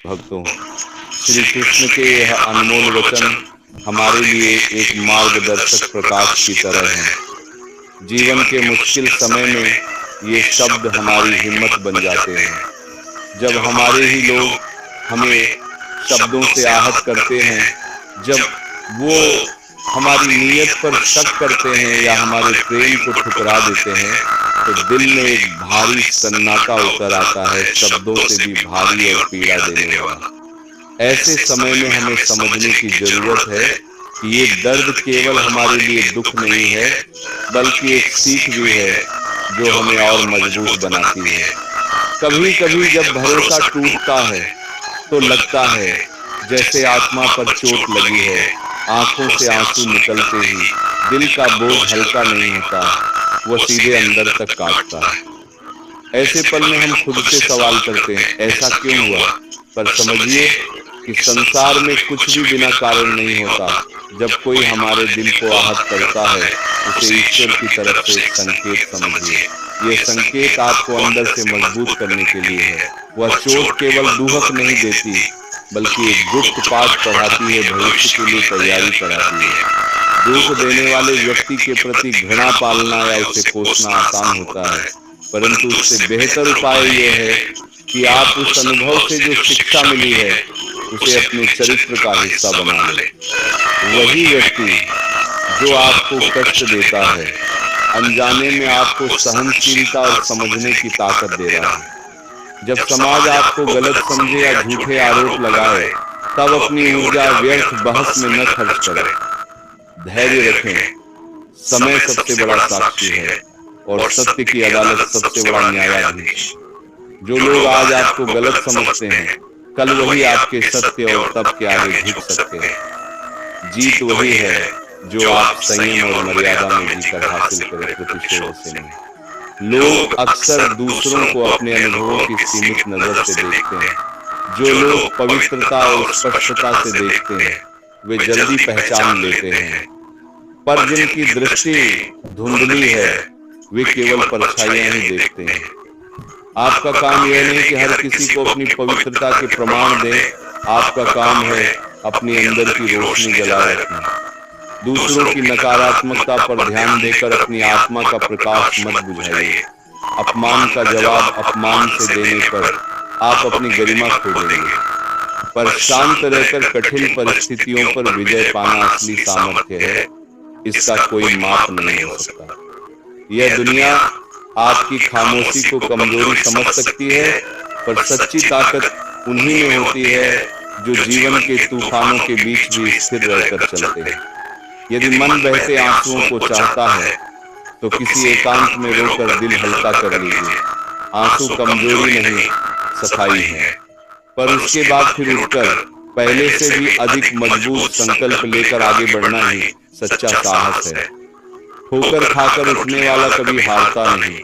भक्तों, श्री कृष्ण के यह अनमोल वचन हमारे लिए एक मार्गदर्शक प्रकाश की तरह हैं। जीवन के मुश्किल समय में ये शब्द हमारी हिम्मत बन जाते हैं। जब हमारे ही लोग हमें शब्दों से आहत करते हैं, जब वो हमारी नीयत पर शक करते हैं या हमारे प्रेम को ठुकरा देते हैं, तो दिल में एक भारी सन्नाटा उतर आता है, शब्दों से भी भारी और पीड़ा देने वाला। ऐसे समय में हमें समझने की जरूरत है कि ये दर्द केवल हमारे लिए दुख नहीं है, बल्कि एक सीख भी है जो हमें और मजबूत बनाती है। कभी कभी जब भरोसा टूटता है तो लगता है जैसे आत्मा पर चोट लगी है। आंखों से आंसू निकलते ही दिल का बोझ हल्का नहीं होता, वो सीधे अंदर तक काटता है। ऐसे पल में हम खुद से सवाल करते हैं, ऐसा क्यों हुआ? पर समझिए कि संसार में कुछ भी बिना कारण नहीं होता। जब कोई हमारे दिल को आहत करता है, उसे ईश्वर की तरफ से एक संकेत समझिए। यह संकेत आपको अंदर से मजबूत करने के लिए है। वह चोट केवल दुहक नहीं देती, बल्कि एक गुप्त पाठ पढ़ाती है, भविष्य के लिए तैयारी कराती है। दुख देने वाले व्यक्ति के प्रति घृणा पालना या उसे कोसना आसान होता है, परंतु उससे बेहतर उपाय यह है कि आप उस अनुभव से जो शिक्षा मिली है उसे अपने चरित्र का हिस्सा बना लें। वही व्यक्ति जो आपको कष्ट देता है, अनजाने में आपको सहनशीलता और समझने की ताकत दे रहा है। जब समाज आपको गलत समझे या झूठे आरोप लगाए, तब अपनी ऊर्जा व्यर्थ बहस में न खर्च करें। धैर्य रखें, समय सबसे बड़ा साक्षी है और सत्य की अदालत सबसे बड़ा न्यायाधीश। जो लोग आज आपको गलत समझते हैं, कल वही आपके सत्य और तप के आगे झुक सकते हैं। जीत वही है जो आप संयम और मर्यादा में जीकर हासिल करें, प्रतिशोध से नहीं। लोग अक्सर दूसरों को अपने अनुभवों की सीमित नजर से देखते हैं। जो लोग पवित्रता और स्पष्टता से देखते हैं, वे जल्दी पहचान लेते हैं। पर जिनकी दृष्टि धुंधली है, वे केवल परछाइयां ही देखते हैं। आपका काम यह नहीं कि हर किसी को अपनी पवित्रता के प्रमाण दें। आपका काम है अपनी अंदर की रोशनी जलाए रखना। दूसरों की नकारात्मकता पर ध्यान देकर अपनी आत्मा का प्रकाश मत बुझाइए। अपमान का जवाब अपमान से देने पर आप अपनी गरिमा खो देंगे। पर शांत रहकर कठिन परिस्थितियों पर विजय पाना असली सामर्थ्य है। इसका कोई माप नहीं हो सकता। यह दुनिया आपकी खामोशी को कमजोरी समझ सकती है, पर सच्ची ताकत उन्हीं में होती है जो जीवन के तूफानों के बीच भी स्थिर रहकर चलते हैं। यदि मन बहते आंसुओं को चाहता है, तो किसी एकांत में रोकर दिल हल्का कर लीजिए। आंसू कमजोरी नहीं, सफाई है। पर उसके बाद फिर उठकर पहले से भी अधिक मजबूत संकल्प लेकर आगे बढ़ना ही सच्चा साहस है। ठोकर खाकर उठने वाला कभी हारता नहीं,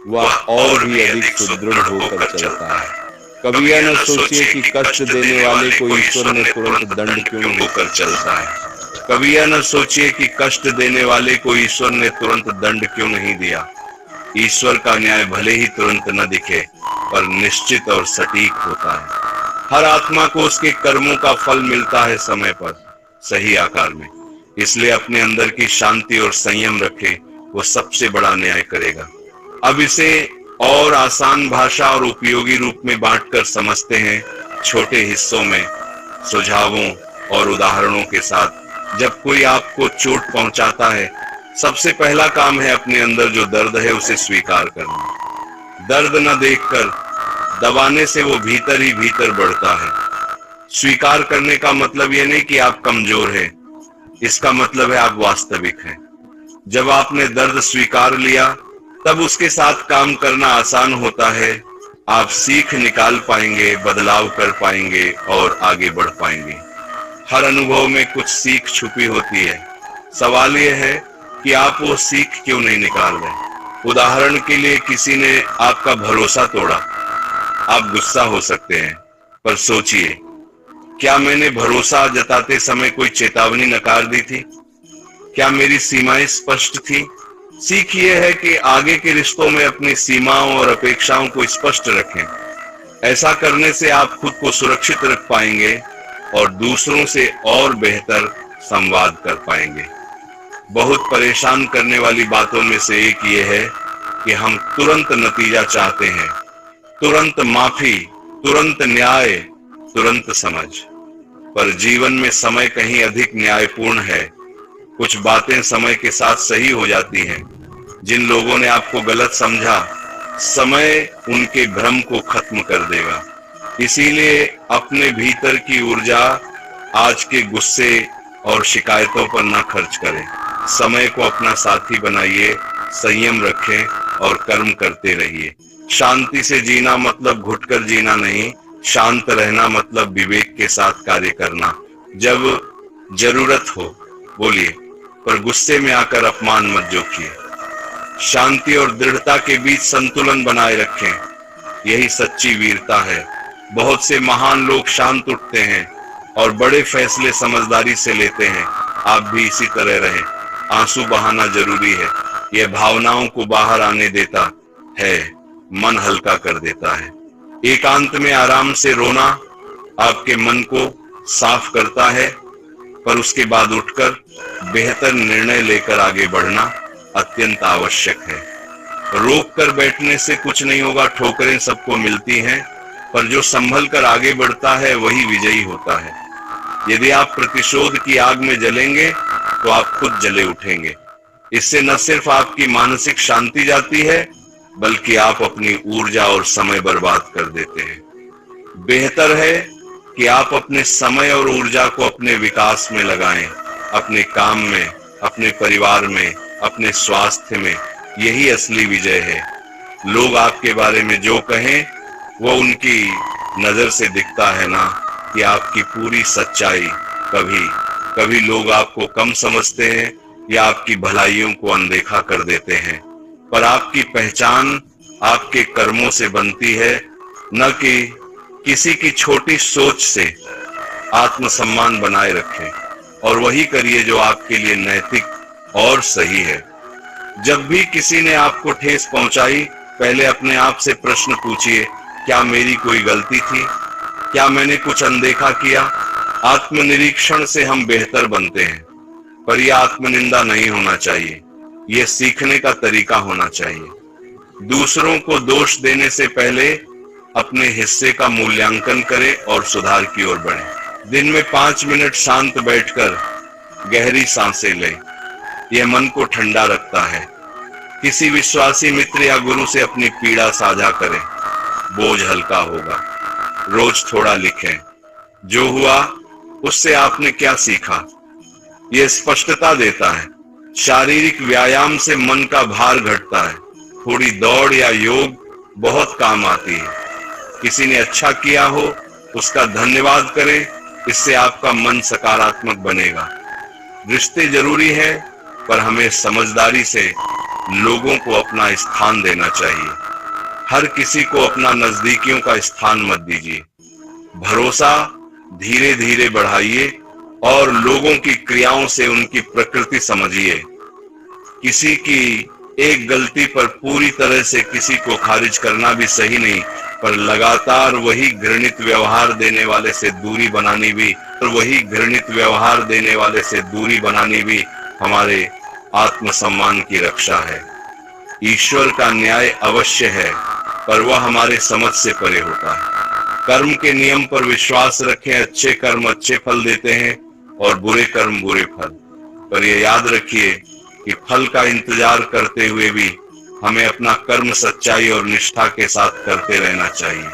वह और भी अधिक सुदृढ़ होकर चलता है। कभी यह न सोचिए कि कष्ट देने वाले को ईश्वर ने तुरंत दंड क्यों देकर चलता है। कभी यह न सोचिए कि कष्ट देने वाले को ईश्वर ने तुरंत दंड क्यों नहीं दिया। ईश्वर का न्याय भले ही तुरंत न दिखे, पर निश्चित और सटीक होता है। हर आत्मा को उसके कर्मों का फल मिलता है समय पर, सही आकार में। इसलिए अपने अंदर की शांति और संयम रखें, वो सबसे बड़ा न्याय करेगा। अब इसे और आसान भाषा और उपयोगी रूप में बांटकर समझते हैं, छोटे हिस्सों में, सुझावों और उदाहरणों के साथ। जब कोई आपको चोट पहुंचाता है, सबसे पहला काम है अपने अंदर जो दर्द है उसे स्वीकार करना। दर्द न देखकर दबाने से वो भीतर ही भीतर बढ़ता है। स्वीकार करने का मतलब यह नहीं कि आप कमजोर हैं, इसका मतलब है आप वास्तविक हैं। जब आपने दर्द स्वीकार लिया, तब उसके साथ काम करना आसान होता है। आप सीख निकाल पाएंगे, बदलाव कर पाएंगे और आगे बढ़ पाएंगे। हर अनुभव में कुछ सीख छुपी होती है। सवाल यह है कि आप वो सीख क्यों नहीं निकाल रहे। उदाहरण के लिए, किसी ने आपका भरोसा तोड़ा, आप गुस्सा हो सकते हैं, पर सोचिए, क्या मैंने भरोसा जताते समय कोई चेतावनी नकार दी थी? क्या मेरी सीमाएं स्पष्ट थी? सीख ये है कि आगे के रिश्तों में अपनी सीमाओं और अपेक्षाओं को स्पष्ट रखें। ऐसा करने से आप खुद को सुरक्षित रख पाएंगे और दूसरों से और बेहतर संवाद कर पाएंगे। बहुत परेशान करने वाली बातों में से एक ये है कि हम तुरंत नतीजा चाहते हैं, तुरंत माफी, तुरंत न्याय, तुरंत समझ। पर जीवन में समय कहीं अधिक न्यायपूर्ण है। कुछ बातें समय के साथ सही हो जाती हैं। जिन लोगों ने आपको गलत समझा, समय उनके भ्रम को खत्म कर देगा। इसीलिए अपने भीतर की ऊर्जा आज के गुस्से और शिकायतों पर न खर्च करें। समय को अपना साथी बनाइए, संयम रखें और कर्म करते रहिए। शांति से जीना मतलब घुटकर जीना नहीं, शांत रहना मतलब विवेक के साथ कार्य करना। जब जरूरत हो बोलिए, पर गुस्से में आकर अपमान मत जोखिए। शांति और दृढ़ता के बीच संतुलन बनाए रखें, यही सच्ची वीरता है। बहुत से महान लोग शांत उठते हैं और बड़े फैसले समझदारी से लेते हैं। आप भी इसी तरह रहें। आंसू बहाना जरूरी है, यह भावनाओं को बाहर आने देता है, मन हल्का कर देता है। एकांत में आराम से रोना आपके मन को साफ करता है, पर उसके बाद उठकर बेहतर निर्णय लेकर आगे बढ़ना अत्यंत आवश्यक है। रोक कर बैठने से कुछ नहीं होगा, ठोकरें सबको मिलती हैं, पर जो संभल कर आगे बढ़ता है वही विजयी होता है। यदि आप प्रतिशोध की आग में जलेंगे तो आप खुद जले उठेंगे। इससे न सिर्फ आपकी मानसिक शांति जाती है, बल्कि आप अपनी ऊर्जा और समय बर्बाद कर देते हैं। बेहतर है कि आप अपने समय और ऊर्जा को अपने विकास में लगाएं, अपने काम में, अपने परिवार में, अपने स्वास्थ्य में। यही असली विजय है। लोग आपके बारे में जो कहें वो उनकी नजर से दिखता है ना कि आपकी पूरी सच्चाई। कभी लोग आपको कम समझते हैं या आपकी भलाइयों को अनदेखा कर देते हैं, पर आपकी पहचान आपके कर्मों से बनती है, न कि किसी की छोटी सोच से। आत्मसम्मान बनाए रखें और वही करिए जो आपके लिए नैतिक और सही है। जब भी किसी ने आपको ठेस पहुंचाई, पहले अपने आप से प्रश्न पूछिए, क्या मेरी कोई गलती थी? क्या मैंने कुछ अनदेखा किया? आत्मनिरीक्षण से हम बेहतर बनते हैं, पर यह आत्मनिंदा नहीं होना चाहिए, यह सीखने का तरीका होना चाहिए। दूसरों को दोष देने से पहले अपने हिस्से का मूल्यांकन करें और सुधार की ओर बढ़ें। दिन में 5 मिनट शांत बैठकर गहरी सांसें लें, यह मन को ठंडा रखता है। किसी विश्वासी मित्र या गुरु से अपनी पीड़ा साझा करें, बोझ हल्का होगा। रोज थोड़ा लिखें, जो हुआ उससे आपने क्या सीखा, यह स्पष्टता देता है। शारीरिक व्यायाम से मन का भार घटता है। थोड़ी दौड़ या योग बहुत काम आती है। किसी ने अच्छा किया हो उसका धन्यवाद करें, इससे आपका मन सकारात्मक बनेगा। रिश्ते जरूरी है, पर हमें समझदारी से लोगों को अपना स्थान देना चाहिए। हर किसी को अपना नजदीकियों का स्थान मत दीजिए। भरोसा धीरे धीरे बढ़ाइए और लोगों की क्रियाओं से उनकी प्रकृति समझिए। किसी की एक गलती पर पूरी तरह से किसी को खारिज करना भी सही नहीं, पर लगातार वही घृणित व्यवहार देने वाले से दूरी बनानी भी हमारे आत्मसम्मान की रक्षा है। ईश्वर का न्याय अवश्य है, पर वह हमारे समझ से परे होता है। कर्म के नियम पर विश्वास रखें। अच्छे कर्म अच्छे फल देते हैं और बुरे कर्म बुरे फल। पर यह याद रखिए कि फल का इंतजार करते हुए भी हमें अपना कर्म सच्चाई और निष्ठा के साथ करते रहना चाहिए।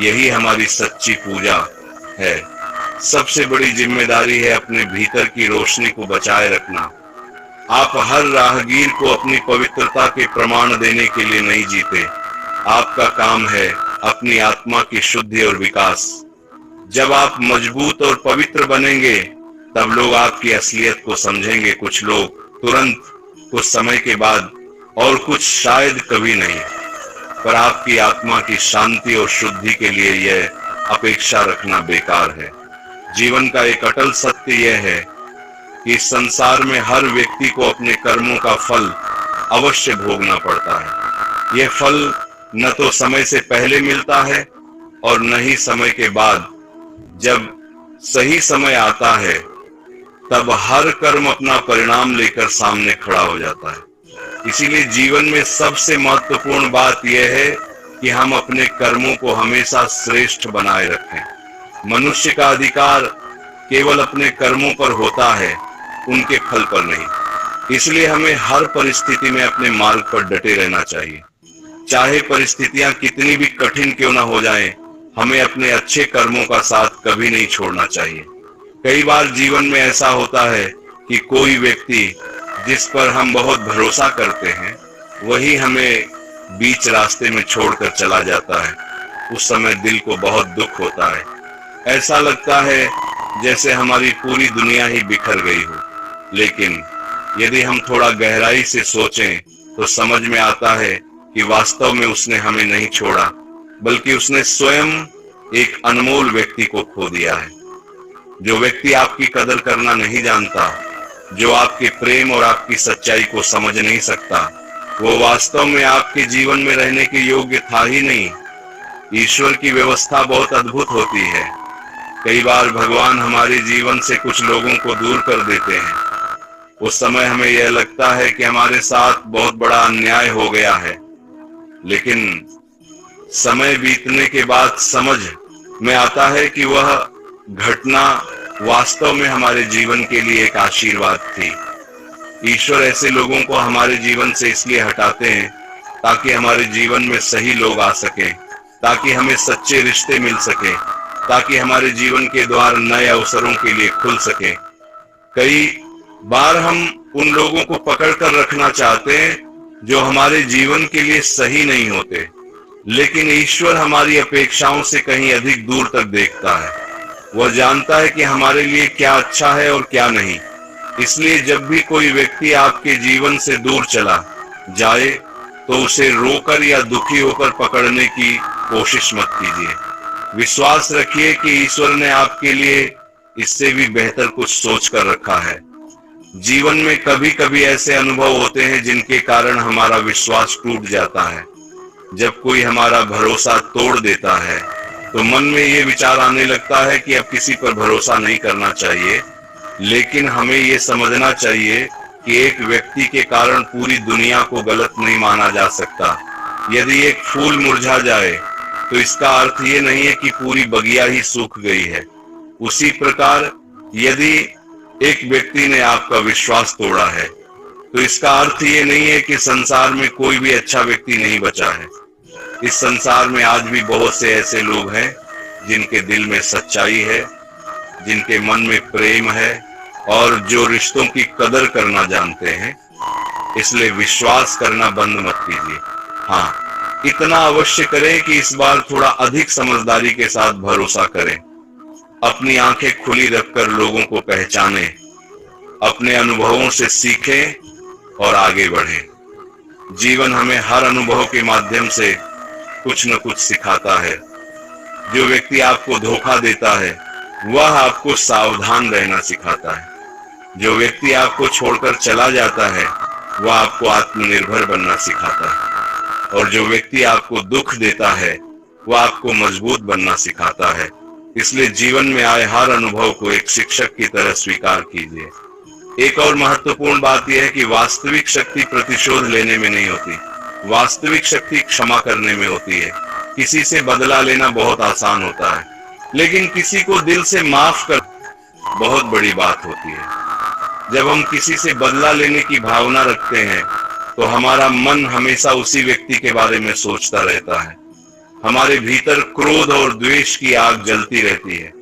यही हमारी सच्ची पूजा है। सबसे बड़ी जिम्मेदारी है अपने भीतर की रोशनी को बचाए रखना। आप हर राहगीर को अपनी पवित्रता के प्रमाण देने के लिए नहीं जीते। आपका काम है अपनी आत्मा की शुद्धि और विकास। जब आप मजबूत और पवित्र बनेंगे, तब लोग आपकी असलियत को समझेंगे। कुछ लोग तुरंत, कुछ समय के बाद और कुछ शायद कभी नहीं। पर आपकी आत्मा की शांति और शुद्धि के लिए यह अपेक्षा रखना बेकार है। जीवन का एक अटल सत्य यह है कि इस संसार में हर व्यक्ति को अपने कर्मों का फल अवश्य भोगना पड़ता है। यह फल न तो समय से पहले मिलता है और न ही समय के बाद। जब सही समय आता है तब हर कर्म अपना परिणाम लेकर सामने खड़ा हो जाता है। इसीलिए जीवन में सबसे महत्वपूर्ण बात यह है कि हम अपने कर्मों को हमेशा श्रेष्ठ बनाए रखें। मनुष्य का अधिकार केवल अपने कर्मों पर होता है, उनके फल पर नहीं। इसलिए हमें हर परिस्थिति में अपने मार्ग पर डटे रहना चाहिए। चाहे परिस्थितियां कितनी भी कठिन क्यों ना हो जाएं, हमें अपने अच्छे कर्मों का साथ कभी नहीं छोड़ना चाहिए। कई बार जीवन में ऐसा होता है कि कोई व्यक्ति जिस पर हम बहुत भरोसा करते हैं वही हमें बीच रास्ते में छोड़कर चला जाता है। उस समय दिल को बहुत दुख होता है। ऐसा लगता है जैसे हमारी पूरी दुनिया ही बिखर गई हो। लेकिन यदि हम थोड़ा गहराई से सोचें तो समझ में आता है कि वास्तव में उसने हमें नहीं छोड़ा, बल्कि उसने स्वयं एक अनमोल व्यक्ति को खो दिया है। जो व्यक्ति आपकी कदर करना नहीं जानता, जो आपके प्रेम और आपकी सच्चाई को समझ नहीं सकता, वो वास्तव में आपके जीवन में रहने के योग्य था ही नहीं। ईश्वर की व्यवस्था बहुत अद्भुत होती है। कई बार भगवान हमारे जीवन से कुछ लोगों को दूर कर देते हैं। उस समय हमें यह लगता है कि हमारे साथ बहुत बड़ा अन्याय हो गया है, लेकिन समय बीतने के बाद समझ में आता है कि वह घटना वास्तव में हमारे जीवन के लिए एक आशीर्वाद थी। ईश्वर ऐसे लोगों को हमारे जीवन से इसलिए हटाते हैं ताकि हमारे जीवन में सही लोग आ सकें, ताकि हमें सच्चे रिश्ते मिल सके, ताकि हमारे जीवन के द्वार नए अवसरों के लिए खुल सके। कई बार हम उन लोगों को पकड़ कर रखना चाहते हैं जो हमारे जीवन के लिए सही नहीं होते, लेकिन ईश्वर हमारी अपेक्षाओं से कहीं अधिक दूर तक देखता है। वह जानता है कि हमारे लिए क्या अच्छा है और क्या नहीं। इसलिए जब भी कोई व्यक्ति आपके जीवन से दूर चला जाए तो उसे रोकर या दुखी होकर पकड़ने की कोशिश मत कीजिए। विश्वास रखिए कि ईश्वर ने आपके लिए इससे भी बेहतर कुछ सोच कर रखा है। जीवन में कभी कभी ऐसे अनुभव होते हैं जिनके कारण हमारा विश्वास टूट जाता है। जब कोई हमारा भरोसा तोड़ देता है तो मन में ये विचार आने लगता है कि अब किसी पर भरोसा नहीं करना चाहिए। लेकिन हमें ये समझना चाहिए कि एक व्यक्ति के कारण पूरी दुनिया को गलत नहीं माना जा सकता। यदि एक फूल मुरझा जाए तो इसका अर्थ ये नहीं है कि पूरी बगिया ही सूख गई है। उसी प्रकार यदि एक व्यक्ति ने आपका विश्वास तोड़ा है तो इसका अर्थ ये नहीं है कि संसार में कोई भी अच्छा व्यक्ति नहीं बचा है। इस संसार में आज भी बहुत से ऐसे लोग हैं जिनके दिल में सच्चाई है, जिनके मन में प्रेम है और जो रिश्तों की कदर करना जानते हैं। इसलिए विश्वास करना बंद मत कीजिए। हाँ, इतना अवश्य करें कि इस बार थोड़ा अधिक समझदारी के साथ भरोसा करें। अपनी आंखें खुली रखकर लोगों को पहचानें, अपने अनुभवों से सीखें और आगे बढ़ें। जीवन हमें हर अनुभव के माध्यम से कुछ न कुछ सिखाता है। जो व्यक्ति आपको धोखा देता है वह आपको सावधान रहना सिखाता है। जो व्यक्ति आपको छोड़कर चला जाता है वह आपको आत्मनिर्भर बनना सिखाता है। और जो व्यक्ति आपको दुख देता है वह आपको मजबूत बनना सिखाता है। इसलिए जीवन में आए हर अनुभव को एक शिक्षक की तरह स्वीकार कीजिए। एक और महत्वपूर्ण बात यह है कि वास्तविक शक्ति प्रतिशोध लेने में नहीं होती, वास्तविक शक्ति क्षमा करने में होती है। किसी से बदला लेना बहुत आसान होता है, लेकिन किसी को दिल से माफ कर बहुत बड़ी बात होती है। जब हम किसी से बदला लेने की भावना रखते हैं तो हमारा मन हमेशा उसी व्यक्ति के बारे में सोचता रहता है। हमारे भीतर क्रोध और द्वेष की आग जलती रहती है।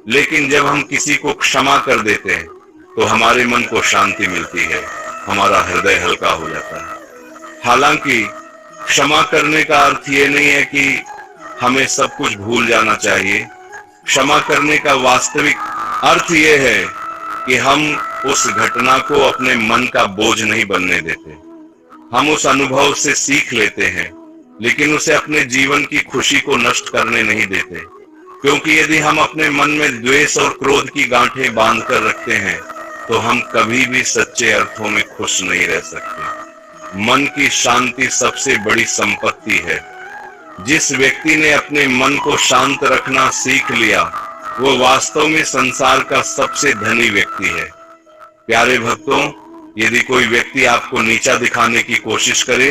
लेकिन जब हम किसी को क्षमा कर देते हैं तो हमारे मन को शांति मिलती है, हमारा हृदय हल्का हो जाता है। हालांकि क्षमा करने का अर्थ ये नहीं है कि हमें सब कुछ भूल जाना चाहिए। क्षमा करने का वास्तविक अर्थ ये है कि हम उस घटना को अपने मन का बोझ नहीं बनने देते। हम उस अनुभव से सीख लेते हैं, लेकिन उसे अपने जीवन की खुशी को नष्ट करने नहीं देते। क्योंकि यदि हम अपने मन में द्वेष और क्रोध की गांठें बांध कर रखते हैं तो हम कभी भी सच्चे अर्थों में खुश नहीं रह सकते। मन की शांति सबसे बड़ी संपत्ति है। जिस व्यक्ति ने अपने मन को शांत रखना सीख लिया, वो वास्तव में संसार का सबसे धनी व्यक्ति है। प्यारे भक्तों, यदि कोई व्यक्ति आपको नीचा दिखाने की कोशिश करे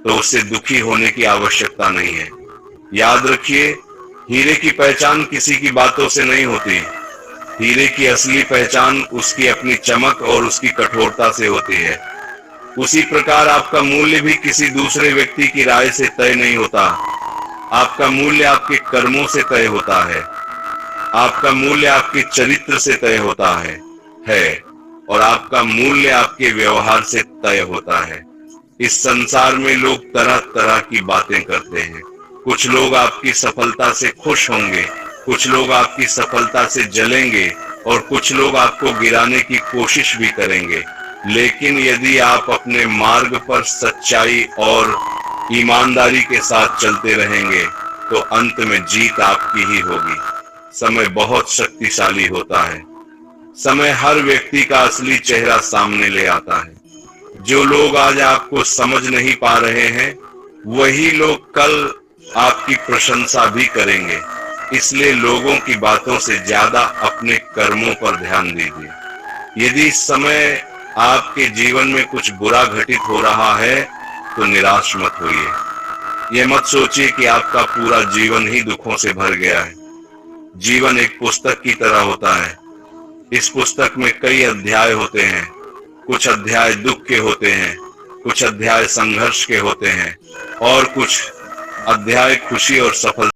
तो उससे दुखी होने की आवश्यकता नहीं है। याद रखिए, हीरे की पहचान किसी की बातों से नहीं होती। हीरे की असली पहचान उसकी अपनी चमक और उसकी कठोरता से होती है। उसी प्रकार आपका मूल्य भी किसी दूसरे व्यक्ति की राय से तय नहीं होता। आपका मूल्य आपके कर्मों से तय होता है। आपका मूल्य आपके चरित्र से तय होता है और आपका मूल्य आपके व्यवहार से तय होता है। इस संसार में लोग तरह तरह की बातें करते हैं। कुछ लोग आपकी सफलता से खुश होंगे, कुछ लोग आपकी सफलता से जलेंगे और कुछ लोग आपको गिराने की कोशिश भी करेंगे। लेकिन यदि आप अपने मार्ग पर सच्चाई और ईमानदारी के साथ चलते रहेंगे तो अंत में जीत आपकी ही होगी। समय बहुत शक्तिशाली होता है। समय हर व्यक्ति का असली चेहरा सामने ले आता है। जो लोग आज आपको समझ नहीं पा रहे हैं, वही लोग कल आपकी प्रशंसा भी करेंगे। इसलिए लोगों की बातों से ज्यादा अपने कर्मों पर ध्यान दीजिए। यदि इस समय आपके जीवन में कुछ बुरा घटित हो रहा है तो निराश मत होइए। यह मत सोचिए कि आपका पूरा जीवन ही दुखों से भर गया है। जीवन एक पुस्तक की तरह होता है। इस पुस्तक में कई अध्याय होते हैं। कुछ अध्याय दुख के होते हैं, कुछ अध्याय संघर्ष के होते हैं और कुछ अध्याय खुशी और सफलता